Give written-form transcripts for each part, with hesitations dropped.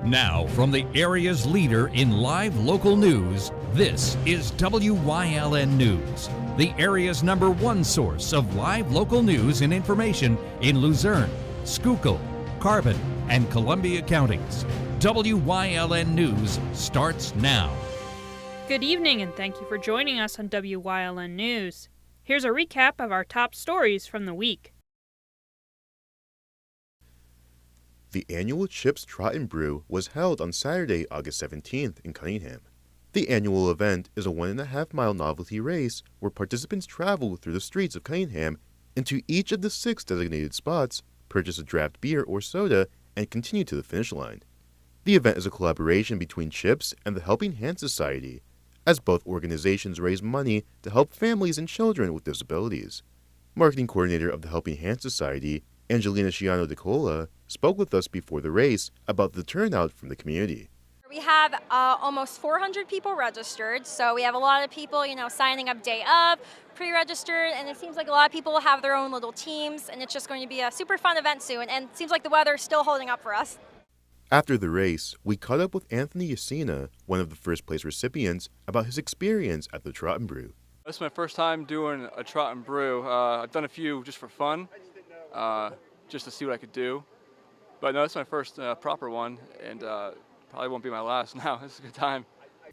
Now, from the area's leader in live local news, this is WYLN News, the area's #1 source of live local news and information in Luzerne, Schuylkill, Carbon, and Columbia counties. WYLN News starts now. Good evening, and thank you for joining us on WYLN News. Here's a recap of our top stories from the week. The annual Chips Trot and Brew was held on Saturday, August 17th in Cunningham. The annual event is a 1.5-mile novelty race where participants travel through the streets of Cunningham into each of the 6 designated spots, purchase a draft beer or soda, and continue to the finish line. The event is a collaboration between Chips and the Helping Hand Society, as both organizations raise money to help families and children with disabilities. Marketing coordinator of the Helping Hand Society, Angelina Sciano de Cola, spoke with us before the race about the turnout from the community. We have almost 400 people registered, so we have a lot of people, signing up day of, pre-registered, and it seems like a lot of people have their own little teams, and it's just going to be a super fun event soon, and it seems like the weather is still holding up for us. After the race, we caught up with Anthony Yacina, one of the first place recipients, about his experience at the Trot and Brew. This is my first time doing a Trot and Brew. I've done a few just for fun, just to see what I could do. But no, it's my first proper one, and probably won't be my last now. It's a good time.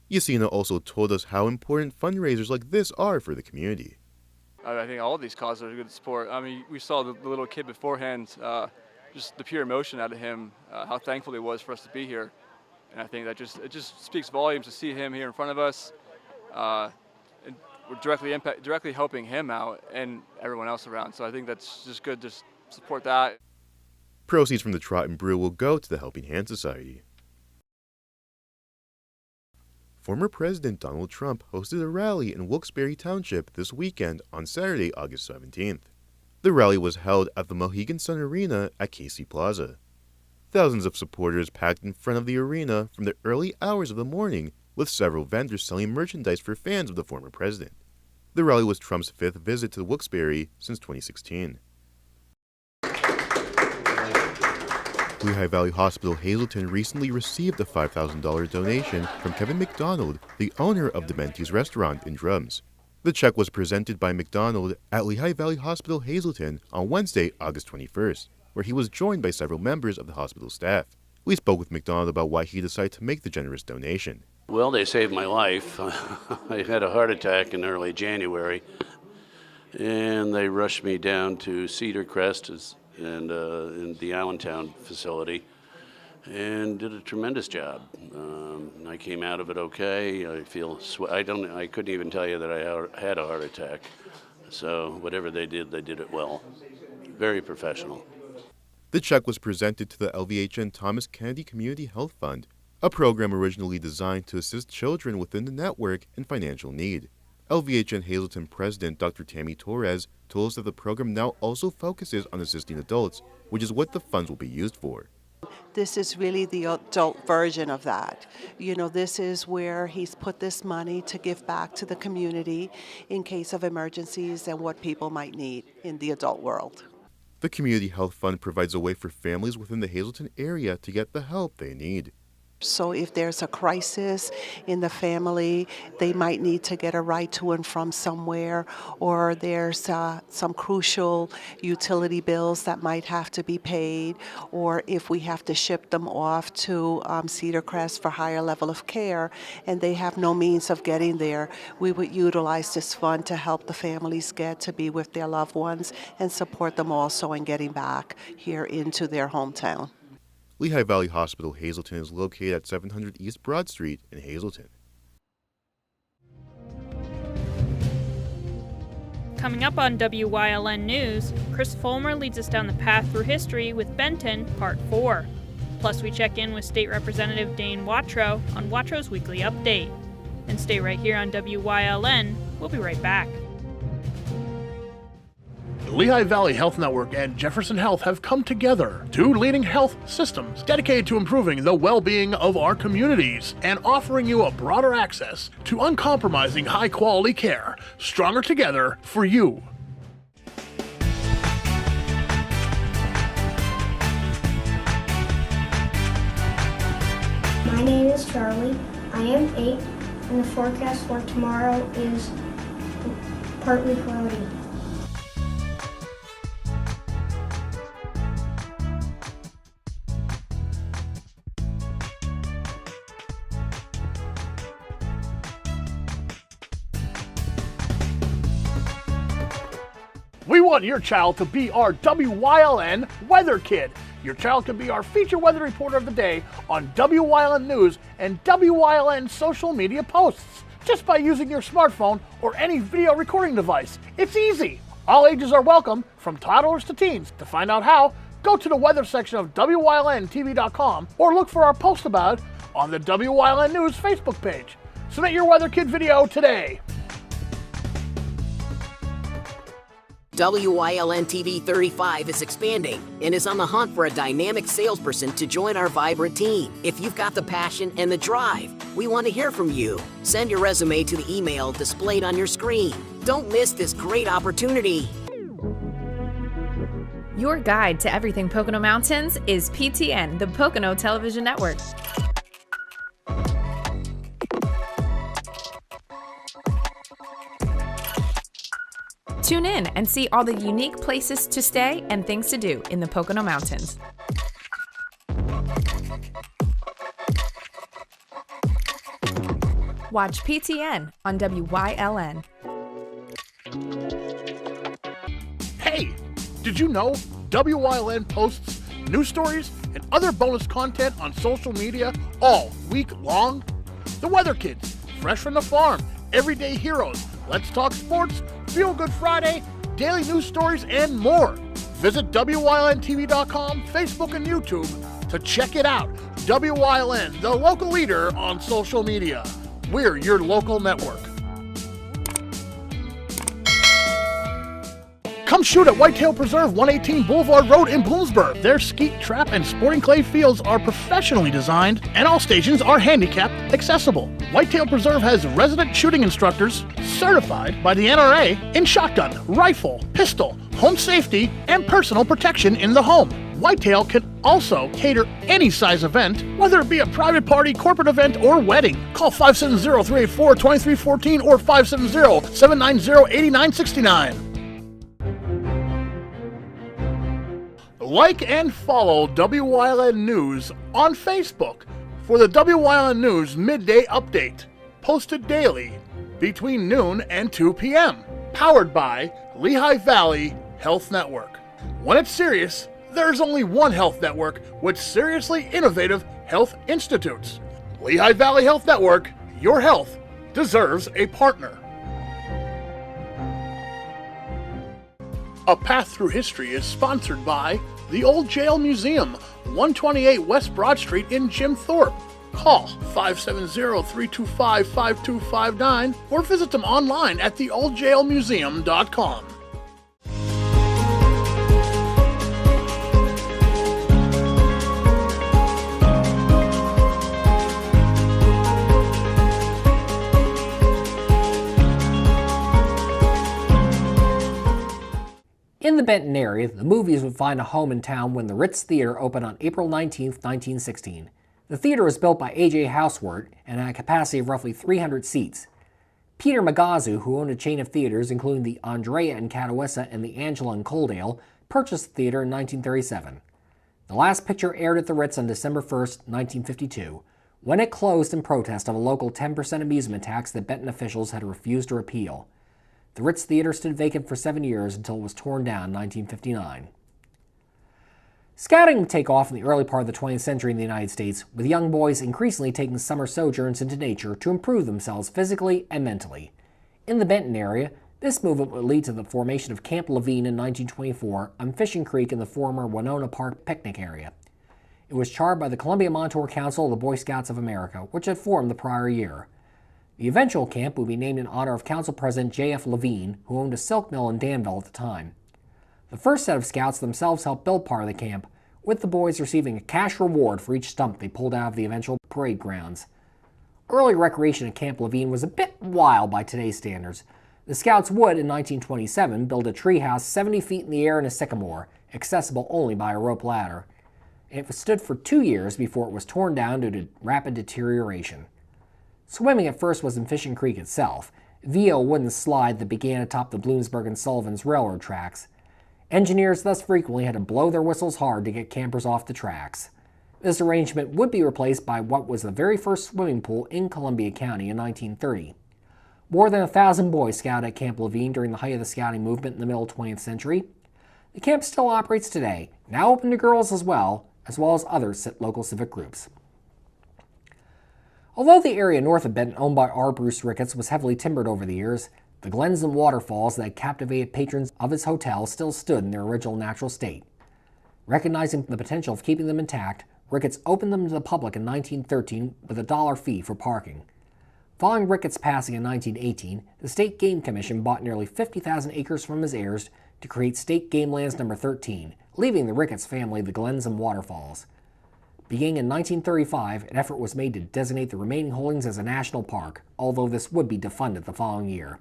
Yacina also told us how important fundraisers like this are for the community. I think all of these causes are good to support. I mean, we saw the little kid beforehand, just the pure emotion out of him, how thankful he was for us to be here. And I think that it just speaks volumes to see him here in front of us. And we're directly helping him out and everyone else around. So I think that's just good to support that. Proceeds from the Trot and Brew will go to the Helping Hand Society. Former President Donald Trump hosted a rally in Wilkes-Barre Township this weekend on Saturday, August 17th. The rally was held at the Mohegan Sun Arena at Casey Plaza. Thousands of supporters packed in front of the arena from the early hours of the morning, with several vendors selling merchandise for fans of the former president. The rally was Trump's 5th visit to Wilkes-Barre since 2016. Lehigh Valley Hospital Hazleton recently received a $5,000 donation from Kevin McDonald, the owner of Dementi's Restaurant in Drums. The check was presented by McDonald at Lehigh Valley Hospital Hazleton on Wednesday, August 21st, where he was joined by several members of the hospital staff. We spoke with McDonald about why he decided to make the generous donation. Well, they saved my life. I had a heart attack in early January, and they rushed me down to Cedar Crest and in the Allentown facility, and did a tremendous job. I came out of it okay. I feel I couldn't even tell you that I had a heart attack. So whatever they did it well. Very professional. The check was presented to the LVHN Thomas Kennedy Community Health Fund, a program originally designed to assist children within the network in financial need. LVHN Hazleton President Dr. Tammy Torres told us that the program now also focuses on assisting adults, which is what the funds will be used for. This is really the adult version of that. This is where he's put this money to give back to the community in case of emergencies and what people might need in the adult world. The Community Health Fund provides a way for families within the Hazleton area to get the help they need. So if there's a crisis in the family, they might need to get a ride to and from somewhere, or there's some crucial utility bills that might have to be paid, or if we have to ship them off to Cedar Crest for higher level of care and they have no means of getting there, we would utilize this fund to help the families get to be with their loved ones and support them also in getting back here into their hometown. Lehigh Valley Hospital Hazleton is located at 700 East Broad Street in Hazleton. Coming up on WYLN News, Chris Fulmer leads us down the path through history with Benton, Part 4. Plus, we check in with State Representative Dane Watrow on Watrow's weekly update. And stay right here on WYLN. We'll be right back. The Lehigh Valley Health Network and Jefferson Health have come together, two leading health systems dedicated to improving the well-being of our communities and offering you a broader access to uncompromising high-quality care, stronger together for you. Charlie. I am 8, and the forecast for tomorrow is partly cloudy. We want your child to be our WYLN Weather Kid. Your child can be our feature weather reporter of the day on WYLN News and WYLN social media posts, just by using your smartphone or any video recording device. It's easy. All ages are welcome, from toddlers to teens. To find out how, go to the weather section of WYLNTV.com or look for our post about it on the WYLN News Facebook page. Submit your Weather Kid video today. WYLN TV 35 is expanding and is on the hunt for a dynamic salesperson to join our vibrant team. If you've got the passion and the drive, we want to hear from you. Send your resume to the email displayed on your screen. Don't miss this great opportunity. Your guide to everything Pocono Mountains is PTN, the Pocono Television Network. Tune in and see all the unique places to stay and things to do in the Pocono Mountains. Watch PTN on WYLN. Hey, did you know WYLN posts news stories and other bonus content on social media all week long? The Weather Kids, Fresh from the Farm, Everyday Heroes, Let's Talk Sports, Feel Good Friday, daily news stories, and more. Visit WYLNTV.com, Facebook, and YouTube to check it out. WYLN, the local leader on social media. We're your local network. Come shoot at Whitetail Preserve, 118 Boulevard Road in Bloomsburg. Their skeet, trap, and sporting clay fields are professionally designed, and all stations are handicap accessible. Whitetail Preserve has resident shooting instructors certified by the NRA in shotgun, rifle, pistol, home safety, and personal protection in the home. Whitetail can also cater any size event, whether it be a private party, corporate event, or wedding. Call 570-384-2314 or 570-790-8969. Like and follow WYLN News on Facebook for the WYLN News Midday Update, posted daily between noon and 2 p.m., powered by Lehigh Valley Health Network. When it's serious, there's only one health network with seriously innovative health institutes. Lehigh Valley Health Network, your health deserves a partner. A Path Through History is sponsored by the Old Jail Museum, 128 West Broad Street in Jim Thorpe. Call 570-325-5259 or visit them online at theoldjailmuseum.com. In the Benton area, the movies would find a home in town when the Ritz Theater opened on April 19, 1916. The theater was built by A.J. Housewort and had a capacity of roughly 300 seats. Peter Magazu, who owned a chain of theaters including the Andrea in Catawissa and the Angela in Coaldale, purchased the theater in 1937. The last picture aired at the Ritz on December 1, 1952, when it closed in protest of a local 10% amusement tax that Benton officials had refused to repeal. The Ritz Theater stood vacant for 7 years until it was torn down in 1959. Scouting would take off in the early part of the 20th century in the United States, with young boys increasingly taking summer sojourns into nature to improve themselves physically and mentally. In the Benton area, this movement would lead to the formation of Camp Levine in 1924 on Fishing Creek in the former Winona Park picnic area. It was chartered by the Columbia Montour Council of the Boy Scouts of America, which had formed the prior year. The eventual camp would be named in honor of Council President J.F. Levine, who owned a silk mill in Danville at the time. The first set of scouts themselves helped build part of the camp, with the boys receiving a cash reward for each stump they pulled out of the eventual parade grounds. Early recreation at Camp Levine was a bit wild by today's standards. The scouts would, in 1927, build a treehouse 70 feet in the air in a sycamore, accessible only by a rope ladder. and it stood for 2 years before it was torn down due to rapid deterioration. Swimming at first was in Fishing Creek itself, via a wooden slide that began atop the Bloomsburg and Sullivan's railroad tracks. Engineers thus frequently had to blow their whistles hard to get campers off the tracks. This arrangement would be replaced by what was the very first swimming pool in Columbia County in 1930. More than 1,000 boys scouted at Camp Levine during the height of the scouting movement in the middle 20th century. The camp still operates today, now open to girls as well as other local civic groups. Although the area north of Benton owned by R. Bruce Ricketts was heavily timbered over the years, the glens and waterfalls that had captivated patrons of his hotel still stood in their original natural state. Recognizing the potential of keeping them intact, Ricketts opened them to the public in 1913 with a $1 fee for parking. Following Ricketts' passing in 1918, the State Game Commission bought nearly 50,000 acres from his heirs to create State Game Lands No. 13, leaving the Ricketts family the glens and waterfalls. Beginning in 1935, an effort was made to designate the remaining holdings as a national park, although this would be defunded the following year.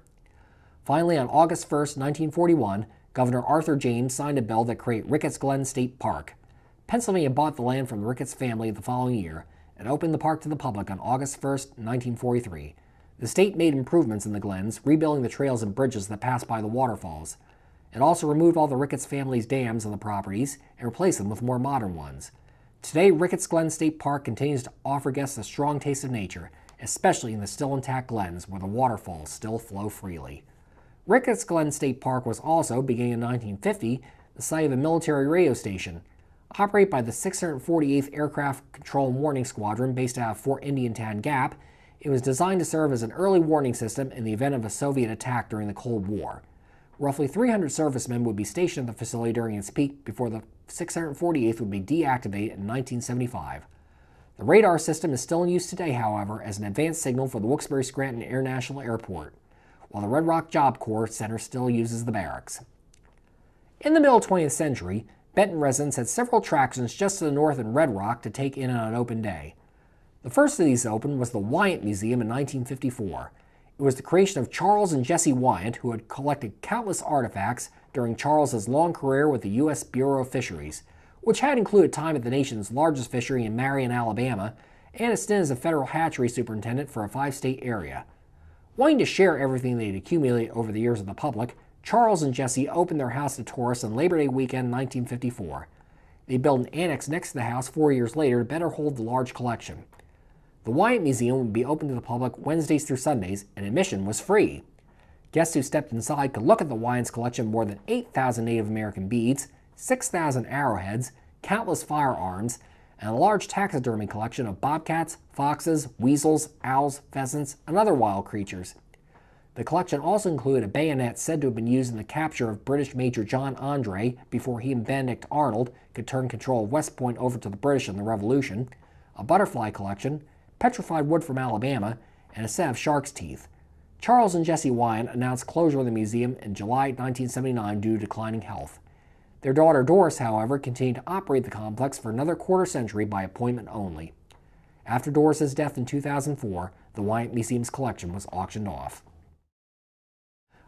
Finally, on August 1, 1941, Governor Arthur James signed a bill that created Ricketts Glen State Park. Pennsylvania bought the land from the Ricketts family the following year and opened the park to the public on August 1, 1943. The state made improvements in the glens, rebuilding the trails and bridges that passed by the waterfalls. It also removed all the Ricketts family's dams on the properties and replaced them with more modern ones. Today, Ricketts Glen State Park continues to offer guests a strong taste of nature, especially in the still intact glens where the waterfalls still flow freely. Ricketts Glen State Park was also, beginning in 1950, the site of a military radio station. Operated by the 648th Aircraft Control and Warning Squadron based out of Fort Indiantown Gap, it was designed to serve as an early warning system in the event of a Soviet attack during the Cold War. Roughly 300 servicemen would be stationed at the facility during its peak before the 648th would be deactivated in 1975. The radar system is still in use today, however, as an advanced signal for the Wilkes-Barre-Scranton International Airport, while the Red Rock Job Corps Center still uses the barracks. In the middle 20th century, Benton residents had several attractions just to the north in Red Rock to take in on an open day. The first of these opened was the Wyant Museum in 1954. It was the creation of Charles and Jessie Wyant, who had collected countless artifacts during Charles's long career with the U.S. Bureau of Fisheries, which had included time at the nation's largest fishery in Marion, Alabama, and a stint as a federal hatchery superintendent for a 5-state area. Wanting to share everything they'd accumulated over the years with the public, Charles and Jessie opened their house to tourists on Labor Day weekend in 1954. They built an annex next to the house 4 years later to better hold the large collection. The Wyant Museum would be open to the public Wednesdays through Sundays, and admission was free. Guests who stepped inside could look at the Wyant's collection of more than 8,000 Native American beads, 6,000 arrowheads, countless firearms, and a large taxidermy collection of bobcats, foxes, weasels, owls, pheasants, and other wild creatures. The collection also included a bayonet said to have been used in the capture of British Major John Andre before he and Benedict Arnold could turn control of West Point over to the British in the Revolution, a butterfly collection, petrified wood from Alabama, and a set of shark's teeth. Charles and Jessie Wyant announced closure of the museum in July 1979 due to declining health. Their daughter Doris, however, continued to operate the complex for another quarter century by appointment only. After Doris's death in 2004, the Wyant Museum's collection was auctioned off.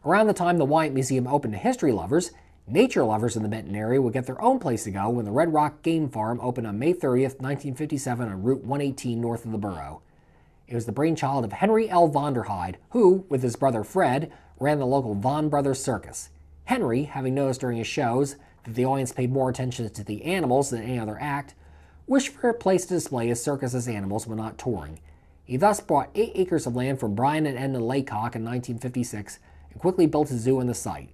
Around the time the Wyant Museum opened to history lovers, nature lovers in the Benton area would get their own place to go when the Red Rock Game Farm opened on May 30th, 1957 on Route 118 north of the borough. It was the brainchild of Henry L. Vonderheide, who, with his brother Fred, ran the local Von Brothers Circus. Henry, having noticed during his shows that the audience paid more attention to the animals than any other act, wished for a place to display his circus's animals when not touring. He thus bought 8 acres of land from Brian and Edna Laycock in 1956 and quickly built a zoo on the site.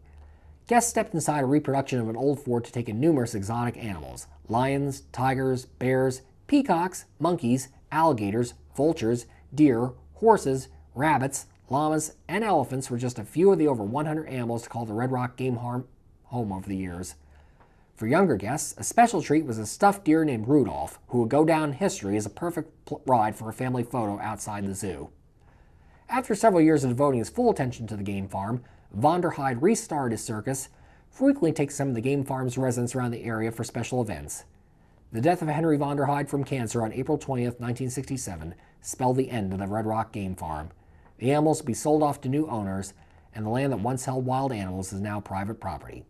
Guests stepped inside a reproduction of an old fort to take in numerous exotic animals: lions, tigers, bears, peacocks, monkeys, alligators, vultures, deer, horses, rabbits, llamas, and elephants were just a few of the over 100 animals to call the Red Rock Game Farm home over the years. For younger guests, a special treat was a stuffed deer named Rudolph, who would go down in history as a perfect ride for a family photo outside the zoo. After several years of devoting his full attention to the game farm, Vonderheide restarted his circus, frequently takes some of the game farm's residents around the area for special events. The death of Henry Vonderheide from cancer on April 20th, 1967, spelled the end of the Red Rock Game Farm. The animals will be sold off to new owners, and the land that once held wild animals is now private property.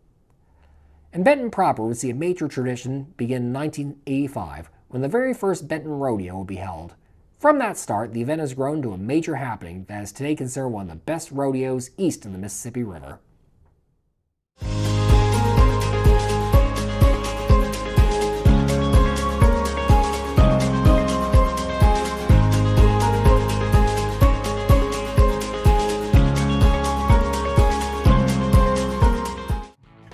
And Benton proper would see a major tradition begin in 1985, when the very first Benton Rodeo will be held. From that start, the event has grown to a major happening that is today considered one of the best rodeos east of the Mississippi River.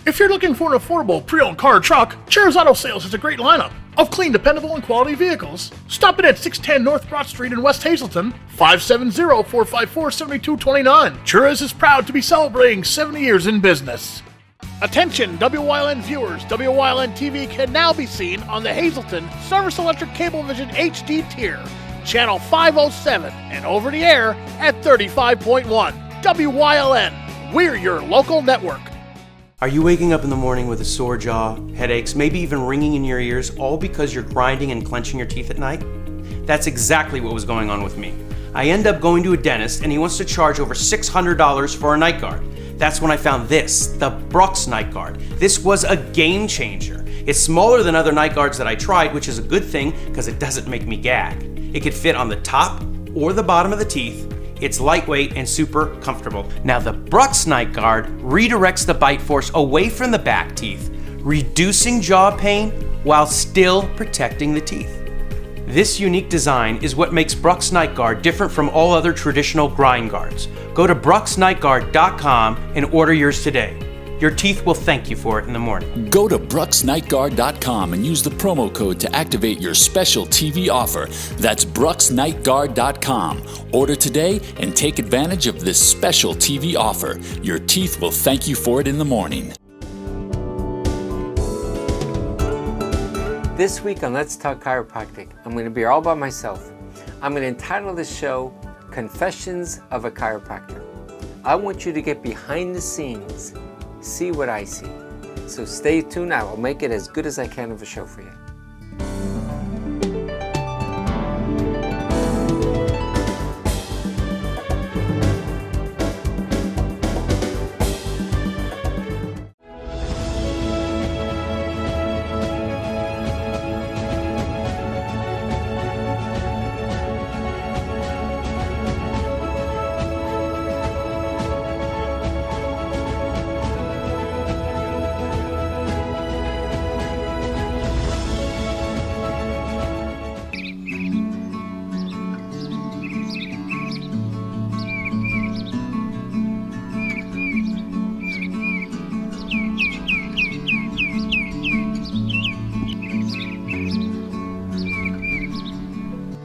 If you're looking for an affordable pre-owned car or truck, Cher's Auto Sales has a great lineup of clean, dependable, and quality vehicles. Stop in at 610 North Broad Street in West Hazleton, 570-454-7229. Cher's is proud to be celebrating 70 years in business. Attention WYLN viewers, WYLN TV can now be seen on the Hazleton Service Electric Cablevision HD tier, channel 507, and over the air at 35.1. WYLN, we're your local network. Are you waking up in the morning with a sore jaw, headaches, maybe even ringing in your ears, all because you're grinding and clenching your teeth at night? That's exactly what was going on with me. I end up going to a dentist and he wants to charge over $600 for a night guard. That's when I found this, the Brux night guard. This was a game changer. It's smaller than other night guards that I tried, which is a good thing because it doesn't make me gag. It could fit on the top or the bottom of the teeth. It's lightweight and super comfortable. Now the Brux Night Guard redirects the bite force away from the back teeth, reducing jaw pain while still protecting the teeth. This unique design is what makes Brux Night Guard different from all other traditional grind guards. Go to bruxnightguard.com and order yours today. Your teeth will thank you for it in the morning. Go to bruxnightguard.com and use the promo code to activate your special TV offer. That's bruxnightguard.com. Order today and take advantage of this special TV offer. Your teeth will thank you for it in the morning. This week on Let's Talk Chiropractic, I'm going to be all by myself. I'm going to entitle this show Confessions of a Chiropractor. I want you to get behind the scenes, see what I see. So stay tuned. I will make it as good as I can of a show for you.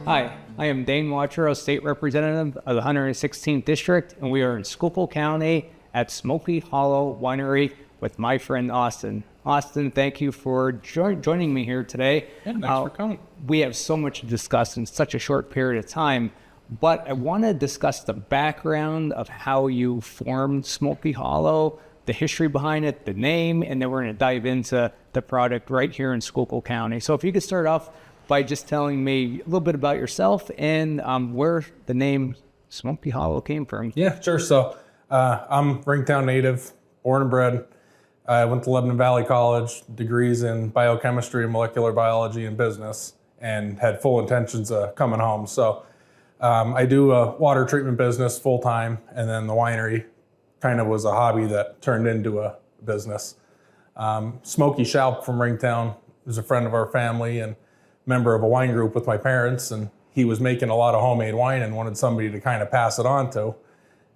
Hi, I am Dane Watro, State Representative of the 116th District, and we are in Schuylkill County at Smoky Hollow Winery with my friend Austin. Austin, thank you for joining me here today. Yeah, thanks for coming. We have so much to discuss in such a short period of time, but I want to discuss the background of how you formed Smoky Hollow, the history behind it, the name, and then we're going to dive into the product right here in Schuylkill County. So if you could start off by just telling me a little bit about yourself and where the name Smoky Hollow came from. Yeah, sure. So I'm Ringtown native, born and bred. I went to Lebanon Valley College, degrees in biochemistry and molecular biology and business, and had full intentions of coming home. So I do a water treatment business full time, and then the winery kind of was a hobby that turned into a business. Smokey Schaub from Ringtown is a friend of our family and member of a wine group with my parents, and he was making a lot of homemade wine and wanted somebody to kind of pass it on to.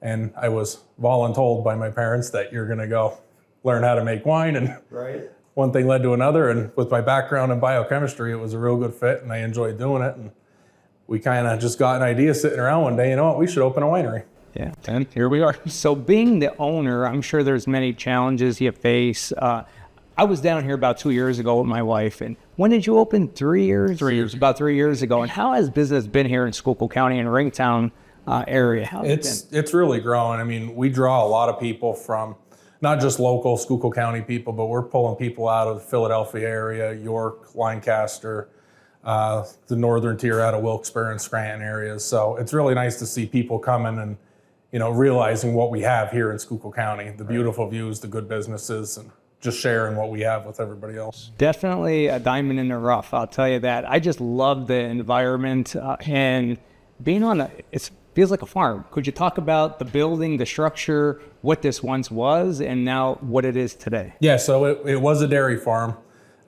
And I was voluntold by my parents that you're going to go learn how to make wine. And one thing led to another. And with my background in biochemistry, it was a real good fit and I enjoyed doing it. And we kind of just got an idea sitting around one day, you know what, we should open a winery. Yeah, and here we are. So being the owner, I'm sure there's many challenges you face. I was down here about 2 years ago with my wife. And when did you open? 3 years? 3 years. About 3 years ago. And how has business been here in Schuylkill County and Ringtown area? How It's really growing. I mean, we draw a lot of people from not just local Schuylkill County people, but we're pulling people out of the Philadelphia area, York, Lancaster, the northern tier out of Wilkes-Barre and Scranton areas. So it's really nice to see people coming and, you know, realizing what we have here in Schuylkill County, the beautiful views, the good businesses, and just sharing what we have with everybody else. Definitely a diamond in the rough, I'll tell you that. I just love the environment and being on it feels like a farm. Could you talk about the building, the structure, what this once was, and now what it is today? Yeah, so it was a dairy farm.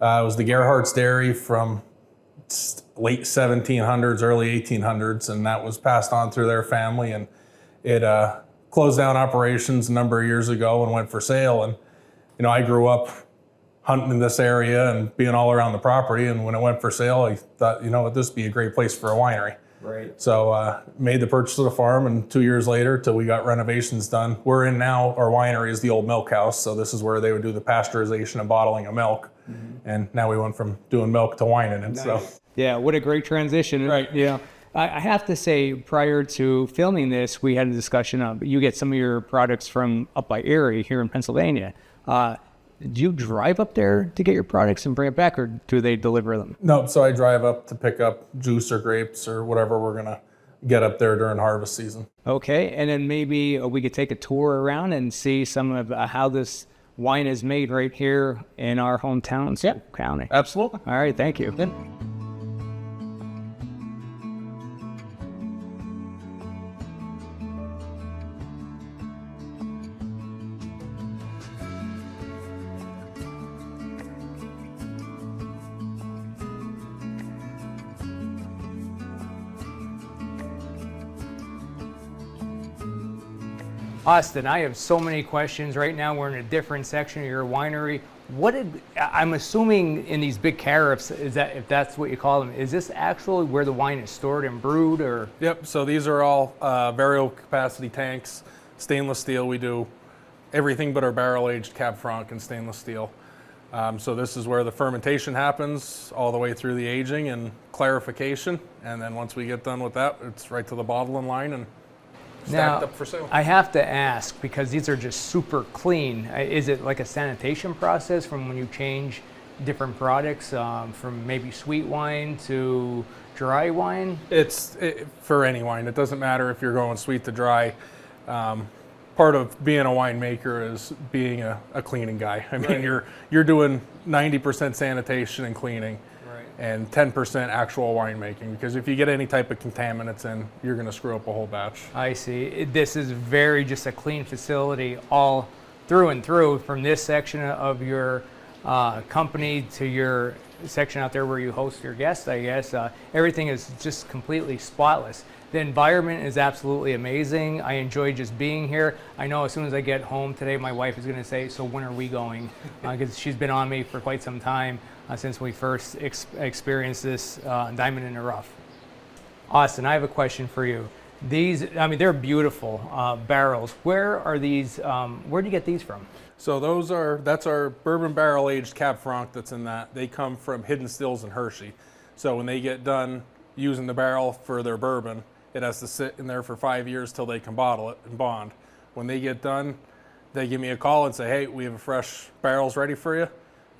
It was the Gerhardt's Dairy from late 1700s, early 1800s, and that was passed on through their family, and it closed down operations a number of years ago and went for sale. And I grew up hunting in this area and being all around the property, and when it went for sale, I thought, this would be a great place for a winery. Right. So made the purchase of the farm, and 2 years later, till we got renovations done, we're in now. Our winery is the old milk house, so this is where they would do the pasteurization and bottling of milk. Mm-hmm. And now we went from doing milk to wine in it. Nice. So yeah, what a great transition. Right. Yeah. I have to say, prior to filming this, we had a discussion of you get some of your products from up by Erie here in Pennsylvania. Do you drive up there to get your products and bring it back, or do they deliver them? No, so I drive up to pick up juice or grapes or whatever we're gonna get up there during harvest season. Okay, and then maybe we could take a tour around and see some of how this wine is made right here in our hometown, County. Absolutely. All right, thank you. Yeah. Austin, I have so many questions. Right now we're in a different section of your winery. I'm assuming in these big carafes, is that, if that's what you call them, is this actually where the wine is stored and brewed, or? Yep, so these are all variable capacity tanks, stainless steel. We do everything but our barrel aged Cab Franc in stainless steel. So this is where the fermentation happens all the way through the aging and clarification. And then once we get done with that, it's right to the bottling line and stacked up for sale. I have to ask, because these are just super clean. Is it like a sanitation process from when you change different products from maybe sweet wine to dry wine? It's for any wine. It doesn't matter if you're going sweet to dry. Part of being a winemaker is being a cleaning guy. I mean, Right. you're doing 90% sanitation and cleaning, Right. and 10% actual winemaking. Because if you get any type of contaminants in, you're going to screw up a whole batch. I see. This is very just a clean facility all through and through, from this section of your company to your section out there where you host your guests, I guess. Everything is just completely spotless. The environment is absolutely amazing. I enjoy just being here. I know as soon as I get home today, my wife is going to say, so when are we going? Because she's been on me for quite some time since we first experienced this diamond in the rough. Austin, I have a question for you. These, I mean, they're beautiful barrels. Where are these, where do you get these from? So that's our bourbon barrel aged Cab Franc that's in that. They come from Hidden Stills in Hershey. So when they get done using the barrel for their bourbon, it has to sit in there for 5 years till they can bottle it and bond. When they get done, they give me a call and say, hey, we have fresh barrels ready for you.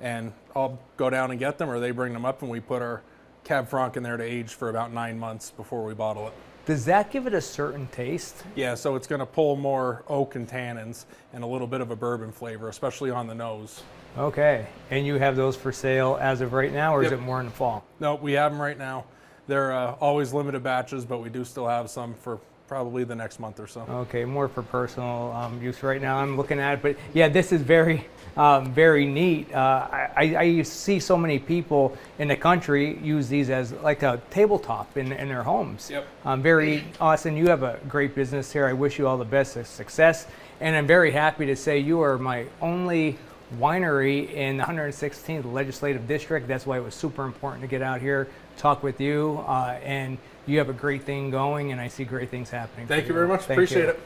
And I'll go down and get them, or they bring them up, and we put our Cab Franc in there to age for about 9 months before we bottle it. Does that give it a certain taste? Yeah, so it's going to pull more oak and tannins and a little bit of a bourbon flavor, especially on the nose. Okay, and you have those for sale as of right now, or Yep. is it more in the fall? No, we have them right now. They're always limited batches, but we do still have some for probably the next month or so. Okay, more for personal use right now. I'm looking at it, but yeah, this is very, very neat. I see so many people in the country use these as like a tabletop in their homes. Yep. Very awesome. You have a great business here. I wish you all the best of success, and I'm very happy to say you are my only winery in the 116th Legislative District. That's why it was super important to get out here, talk with you, and you have a great thing going, and I see great things happening. Thank you very much. Appreciate it.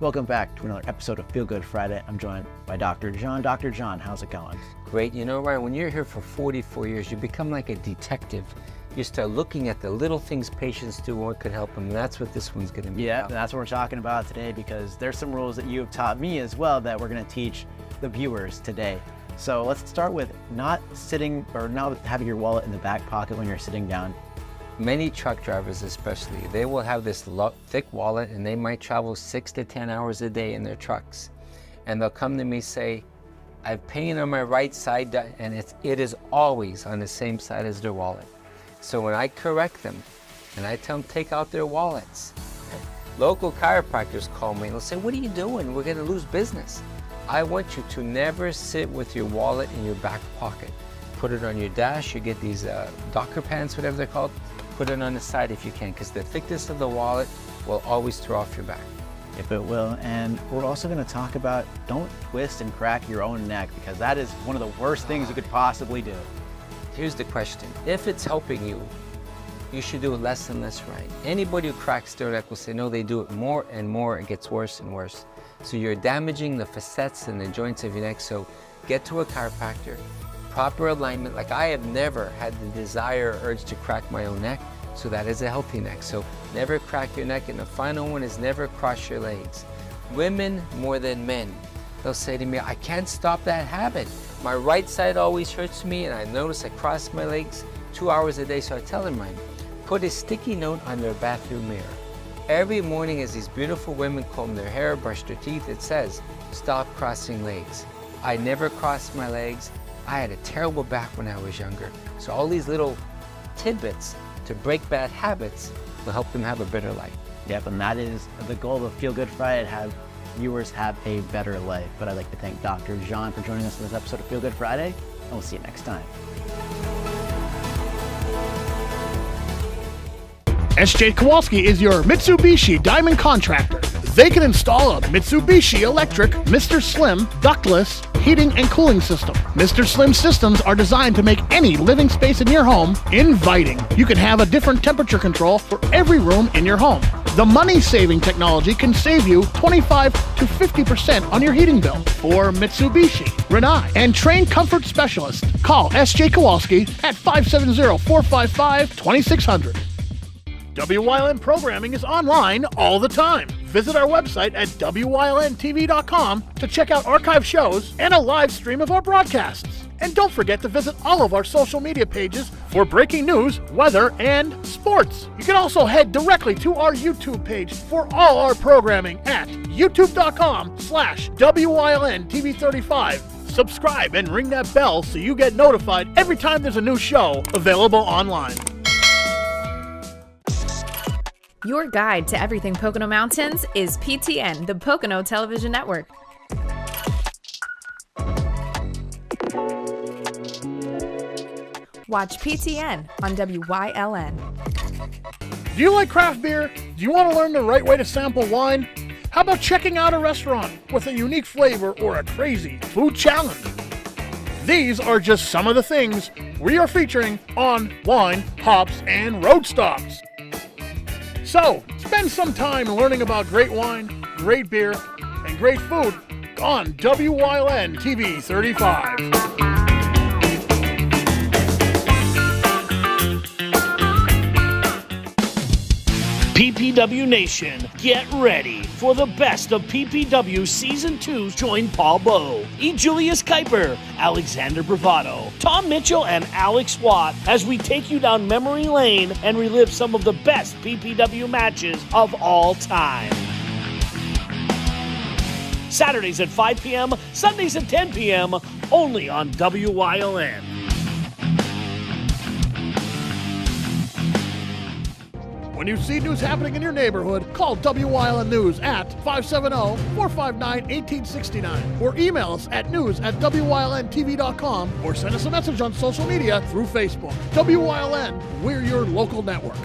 Welcome back to another episode of Feel Good Friday. I'm joined by Dr. John. Dr. John, how's it going? Great. You know, Ryan, when you're here for 44 years, you become like a detective. You start looking at the little things patients do and what could help them, and that's what this one's going to be Yeah, about. that's what we're talking about today, because there's some rules that you have taught me as well that we're going to teach the viewers today. So let's start with not having your wallet in the back pocket when you're sitting down. Many truck drivers especially, they will have this thick wallet and they might travel 6 to 10 hours a day in their trucks. And they'll come to me and say, I have pain on my right side, and it is always on the same side as their wallet. So when I correct them and I tell them to take out their wallets, local chiropractors call me and they'll say, what are you doing? We're gonna lose business. I want you to never sit with your wallet in your back pocket. Put it on your dash, you get these Docker pants, whatever they're called, put it on the side if you can, because the thickness of the wallet will always throw off your back. If it will. And we're also going to talk about don't twist and crack your own neck, because that is one of the worst things you could possibly do. Here's the question. If it's helping you, you should do it less and less, right? Anybody who cracks their neck will say, no, they do it more and more, it gets worse and worse. So you're damaging the facets and the joints of your neck, so get to a chiropractor. Proper alignment, like I have never had the desire or urge to crack my own neck, so that is a healthy neck. So never crack your neck, and the final one is never cross your legs. Women more than men, they'll say to me, I can't stop that habit. My right side always hurts me, and I notice I cross my legs 2 hours a day, so I tell them, put a sticky note on their bathroom mirror. Every morning as these beautiful women comb their hair, brush their teeth, it says, stop crossing legs. I never crossed my legs. I had a terrible back when I was younger. So all these little tidbits to break bad habits will help them have a better life. Yep, and that is the goal of Feel Good Friday, to have viewers have a better life. But I'd like to thank Dr. John for joining us in this episode of Feel Good Friday, and we'll see you next time. SJ Kowalski is your Mitsubishi Diamond contractor. They can install a Mitsubishi electric Mr. Slim ductless heating and cooling system. Mr. Slim systems are designed to make any living space in your home inviting. You can have a different temperature control for every room in your home. The money-saving technology can save you 25 to 50% on your heating bill. For Mitsubishi, Renai, and trained comfort specialists, call SJ Kowalski at 570-455-2600. WYLN programming is online all the time. Visit our website at WYLNTV.com to check out archive shows and a live stream of our broadcasts. And don't forget to visit all of our social media pages for breaking news, weather, and sports. You can also head directly to our YouTube page for all our programming at youtube.com/WYLNTV35. Subscribe and ring that bell so you get notified every time there's a new show available online. Your guide to everything Pocono Mountains is PTN, the Pocono Television Network. Watch PTN on WYLN. Do you like craft beer? Do you want to learn the right way to sample wine? How about checking out a restaurant with a unique flavor or a crazy food challenge? These are just some of the things we are featuring on Wine, Hops, and Road Stops. So, spend some time learning about great wine, great beer, and great food on WYLN TV 35. PPW Nation, get ready for the best of PPW Season 2. Join Paul Bowe, E. Julius Kuiper, Alexander Bravado, Tom Mitchell, and Alex Watt as we take you down memory lane and relive some of the best PPW matches of all time. Saturdays at 5 p.m., Sundays at 10 p.m., only on WYLN. When you see news happening in your neighborhood, call WYLN News at 570-459-1869 or email us at news@WYLNTV.com or send us a message on social media through Facebook. WYLN, we're your local network.